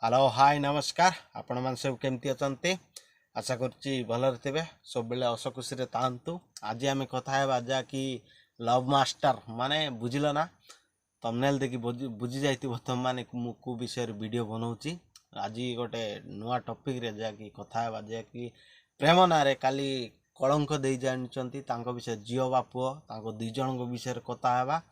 Hello hi नमस्कार आपण मान सब केमती अछंती आशा करछि भलरे थिबे सब बेले हस खुशी रे तांतु आज आमे कथा हेबा जा कि लव मास्टर माने बुझिलो ना थंबनेल देखि बुझी जाइतिबो तुम माने को विषय रे वीडियो बनाउछि आज गोटे नुआ टॉपिक रे जा कि कथा हेबा जे कि प्रेम नारे काली कलंक देई जानचंती तांको विषय जियो बा पुओ तांको दुई जन को विषय रे कथा हेबा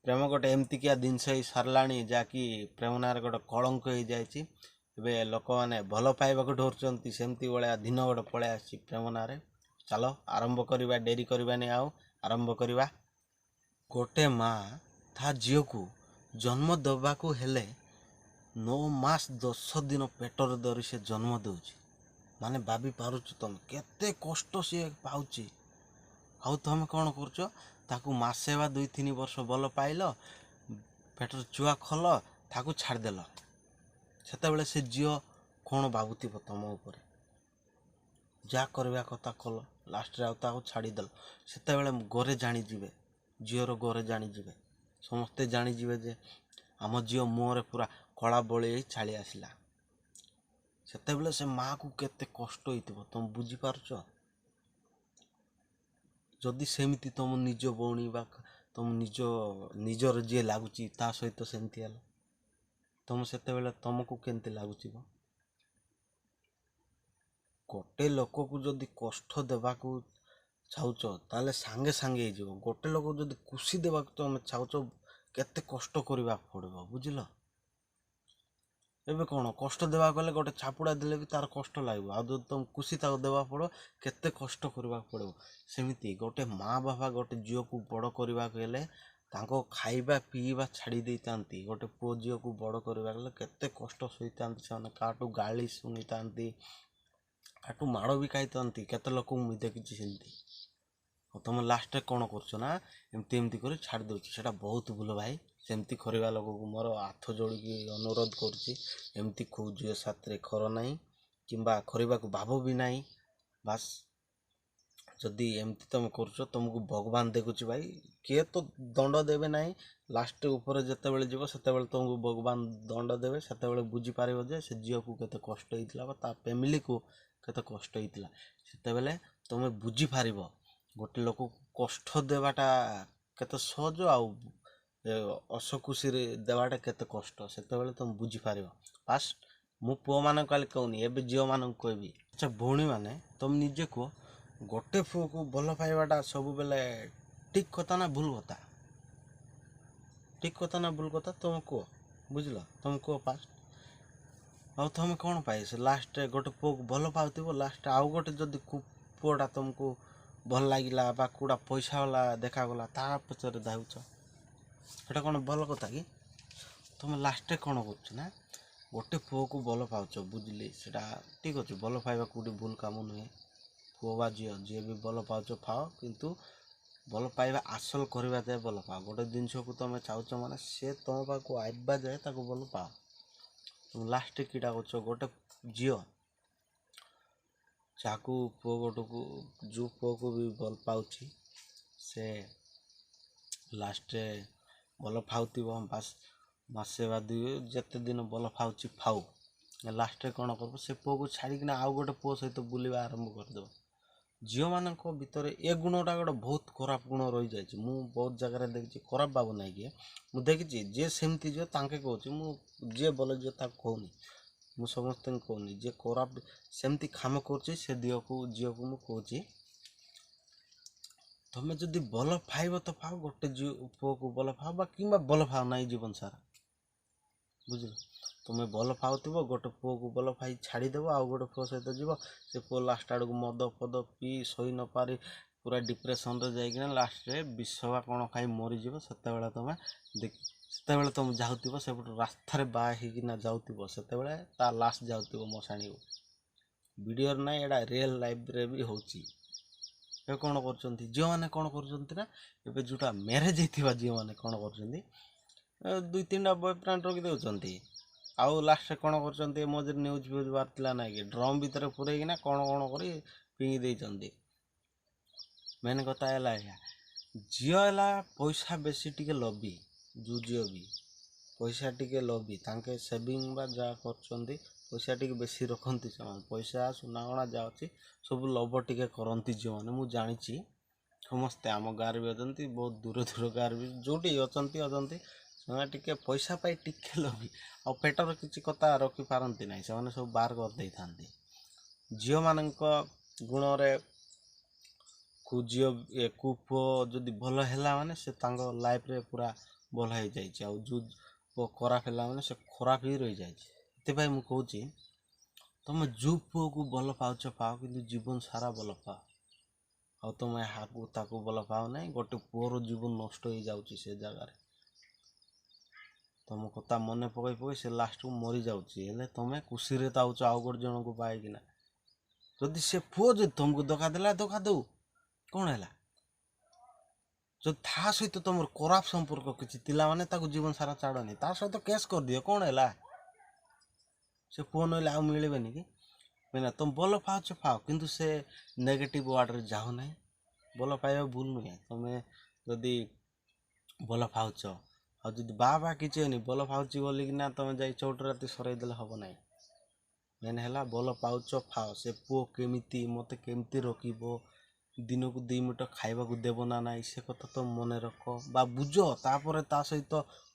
प्रेम गोटे एमतिकिया जिनस ही साराणी जहाँकि प्रेम नाँ गोटे कलंक हो जाए लोक मैंने भल पाइबा डरती सेमती भाया दिन गोटे पलि आसी प्रेम नाँ चलो आरंभ करवा डेरी करवानी आरंभ करवा। गोटे माँ ता झील को जन्म देवाक हेले 9 मास 10 दिन पेटर धरी से जन्म दूची माने भाभी पारुच तुम केते कष्ट सी पाऊँच आउ तुम कौन कर ताकू मसे बा 2-3 वर्ष भल पाइल पेटर चुआ खल ताकू छाड़देल से से झील कौन भावुव तुम उपर जहाँ करवा कथा कल लास्ट आउ छाड़देल से घरे जाणीजे झीवर घरे जाणीजे समस्ते जाणीजे जे आम झील मुहर पूरा कला बड़ी छाड़ी आसला से माँ को केते कष्ट हो तुम बुझीपारच जदि सेमती तुम निज भौणी बा तुम निजर जी लगुच सहित सेमती है तुम से तुमको केमती लगुच गोटे लोक को जदि कष्ट देवाक चाहूच ताले सांगे सांगे हो गोटे लोक जदि खुशी देवाक तुम चाहूच केते कष्ट करने पड़ो बुझल एबे कौन कष्ट देवा गले गोटे छापुड़ा देले भी तार कष्ट लगे आ तुम खुशी ताक देवा पड़ो केते कष्ट करने पड़ो सेमती गोटे माँ बापा गोटे झील को बड़ करने गले तांको खाइबा पीवा छाड़ी दे तांती गोटे पुओ झील को बड़ करने गले केते कष्ट सही से काटू गाली शुणी तांती काटू माड़ भी खाई तांती केते लोक मुझे देखी सेमती तुम लास्ट कौन कर ना एमती एमती कर छाड़ दो सेटा बहुत भूल भाई सेमती करवा लोक को मोर हाथ जोड़ी अनुरोध करमती खो झील साथ खर ना कि करने को भाव भी ना बास जदि एमती तुम कर तुमको भगवान देखुच भाई किए तो दंड देवे ना लास्ट ऊपर जिते बड़े जीव से तुमको भगवान दंड देवे से बुझीपार जे से झील को केते कष्ट होता फैमिली को केते कष्ट होता से तुम बुझीपार गोटे लोक कष्ट देवाटा केते सहज आउ असखुशी देवाटा केते कष्ट से तुम बुझीपार फास्ट मु पुओ मान कहनी एवं झील मान कहबी अच्छा भौणी मैंने तुम निजे कह गोटे पुओ को भल पाइबाटा सब बेले ठीक कथा ना भूल कथा ठीक कथा ना भूल कथा तुम कह बुझल तुम कह फास्ट आ तुम कौन पाए से लास्ट गोटे पुओ को भल पाउथिबो लास्ट आउ गोटे जदि पुओटा तुमको भल लगिला बा कूड़ा पैसा वाला देखागला ता पचर धाउछ सेटा कौन भल कथा कि तुम लास्ट कौन कर गोटे पुओ को भल पाउछ बुझिले सेटा ठीक अच्छे भल पाइबा कौटी भूल काम नुहे पुओ बा झील जी भी भल पाउछ पाओ किंतु भल पाइबा आसल करवा जाए भल पाओ गोटे जिनस को तुम चाहूच माने से तुम पाक आइबा जाए ताको भल पाओ तुम लास्ट कीटा कर गोटे झील चाकू पुओ गोटे को जो पुओ को भी भल पाउछि से लास्ट भल पाउथिबो बास मसे बा जिते दिन भल पाउछि फाउ लास्ट कौन कर से पुओ को छाड़िकिना आउ गोटे पुओ सहित बुलवा आरंभ करदेव झील मान भितर ए गुणटा गोटे बहुत खराब गुण रही जाए मु बहुत जगह देखी खराब भाव ना कि मुझे देखी जे सेमती झील तांके कहूँ मुझे भल झील कहूनी मु समस्त कहूनी जे खराब सेमती खाम कर झील को मुझे तुम्हें जदि भल पाइब तो पाओ गोटे पुओ को भल पाओ कि भल पाओ ना जीवन सारा बुझल तुम्हें भल पाउथिबो गोटे पुओ को भल पाई छाड़ीदेव आउ गोटे पुओ सहित जीव से पुओ लास्ट आड़ को मद फद पी सही न पारी पूरा डिप्रेसन रे जाइकिना लास्ट रे विषवा कौन खाई मरीज से तुम से तुम जाऊव से रास्तार बाहना जाऊव से ता लास्ट जाऊव मशाणी वीडियो ना एटा रियल लाइफ रे भी होची ए कौन कर झील मैंने कौन कर जोटा मैरेज होता झील मैंने कौन कर 2-3टा बॉयफ्रेंड रखी दे आउ लास्ट कौन कर मझे न्यूज फ्यूज बाहर ना कि ड्रम भितर पूरेकिना कौन कौन कर फिंगी दे मेन कथा है झील है पैसा बेसी टिके लबी जो झील भी ପଇସା ଟିକେ ଲୋଭି, ତାଙ୍କେ ସେଭିଂ ବା ଯାହା କରୁଛନ୍ତି ପଇସା ଟିକେ ବେଶୀ ରଖନ୍ତି ସେମାନେ। ପଇସା ସୁନାଗଣା ଯାହା ଅଛି ସବୁ ଲୋଭ ଟିକେ କରନ୍ତି ଝିଅମାନେ, ମୁଁ ଜାଣିଛି। ସମସ୍ତେ ଆମ ଗାଁରେ ବି ଅଛନ୍ତି, ବହୁତ ଦୂର ଦୂର ଗାଁରେ ବି ଯେଉଁଠି ଅଛନ୍ତି ସେମାନେ ଟିକେ ପଇସା ପାଇ ଟିକେ ଲୋଭି, ଆଉ ପେଟର କିଛି କଥା ରଖିପାରନ୍ତି ନାହିଁ, ସେମାନେ ସବୁ ବାହାର କରିଦେଇଥାନ୍ତି। ଝିଅମାନଙ୍କ ଗୁଣରେ କୁ ପୁଅ ଯଦି ଭଲ ହେଲା ମାନେ ସେ ତାଙ୍କ ଲାଇଫ୍ରେ ପୁରା ଭଲ ହେଇଯାଇଛି, ଆଉ ଯେଉଁ ପୁଅ ଖରାପ ହେଲା ମାନେ ସେ ଖରାପ ହିଁ ରହିଯାଇଛି। ସେଥିପାଇଁ ମୁଁ କହୁଛି ତମେ ଯେଉଁ ପୁଅକୁ ଭଲ ପାଉଛ ପାଅ, କିନ୍ତୁ ଜୀବନ ସାରା ଭଲ ପାଅ। ଆଉ ତମେ ତାକୁ ଭଲ ପାଅ ନାହିଁ, ଗୋଟେ ପୁଅର ଜୀବନ ନଷ୍ଟ ହେଇଯାଉଛି ସେ ଜାଗାରେ। ତମ କଥା ମନେ ପକାଇ ପକାଇ ସେ ଲାଷ୍ଟକୁ ମରିଯାଉଛି, ହେଲେ ତମେ ଖୁସିରେ ତାଉଛ ଆଉ ଗୋଟେ ଜଣଙ୍କୁ ପାଇକିନା। ଯଦି ସେ ପୁଅ ଯଦି ତମକୁ ଧୋକା ଦେଲା, ଧୋକା ଦଉ, କ'ଣ ହେଲା? ଯଦି ତା ସହିତ ତମର ଖରାପ ସମ୍ପର୍କ କିଛି ଥିଲା ମାନେ ତାକୁ ଜୀବନ ସାରା ଛାଡ଼ନି, ତା ସହିତ କେସ୍ କରିଦିଅ, କ'ଣ ହେଲା? ସେ ପୁଅ ନହେଲେ ଆଉ ମିଳିବେନି କି? ନା ତମେ ଭଲ ପାଉଛ ପାଅ, କିନ୍ତୁ ସେ ନେଗେଟିଭ୍ ୱାର୍ଡ଼ରେ ଯାଅ ନାହିଁ। ଭଲ ପାଇବା ଭୁଲ ନୁହେଁ। ତମେ ଯଦି ଭଲ ପାଉଛ, ଆଉ ଯଦି ବାହା କିଛି ହଉନି, ଭଲ ପାଉଛି ବୋଲିକିନା ତମେ ଯାଇ ଚଉଟ ରାତି ସରେଇ ଦେଲେ ହେବ ନାହିଁ। ମେନ୍ ହେଲା ଭଲ ପାଉଛ ପାଅ। ସେ ପୁଅ କେମିତି ମୋତେ କେମିତି ରଖିବ, ଦିନକୁ 2 ମିନିଟ୍ ଖାଇବାକୁ ଦେବ ନା ନାହିଁ, ସେ କଥା ତ ମନେ ରଖ ବା ବୁଝ, ତାପରେ ତା ସହିତ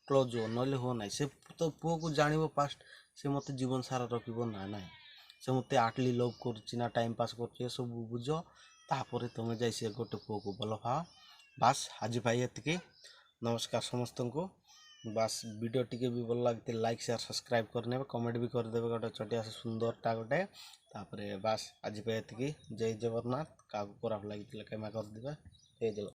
କ୍ଲୋଜ୍ ହୁଅ, ନହେଲେ ହୁଅ ନାହିଁ। ସେ ତ ପୁଅକୁ ଜାଣିବ ଫାଷ୍ଟ ସେ ମୋତେ ଜୀବନ ସାରା ରଖିବ ନା ନାହିଁ, ସେ ମୋତେ ଆଟଲି ଲଭ୍ କରୁଛି ନା ଟାଇମ୍ ପାସ୍ କରୁଛି, ଏସବୁ ବୁଝ, ତାପରେ ତୁମେ ଯାଇ ସେ ଗୋଟେ ପୁଅକୁ ଭଲ ପାଅ। ବାସ୍ ଆଜି ପାଇଁ ଏତିକି। ନମସ୍କାର ସମସ୍ତଙ୍କୁ। ବାସ୍ ଭିଡ଼ିଓ ଟିକେ ବି ଭଲ ଲାଗିଥିଲେ ଲାଇକ୍ ସେୟାର ସବସ୍କ୍ରାଇବ୍ କରିନେବେ, କମେଣ୍ଟ ବି କରିଦେବେ ଗୋଟେ ଛୋଟିଆ ସୁନ୍ଦରଟା ଗୋଟେ। ତାପରେ ବାସ୍ ଆଜି ପାଇଁ ଏତିକି। ଜୟ ଜଗନ୍ନାଥ। କାହାକୁ ଖରାପ ଲାଗିଥିଲେ କ୍ଷମା କରିଦେବେ। ଜୟ ଜଗନ୍ନାଥ।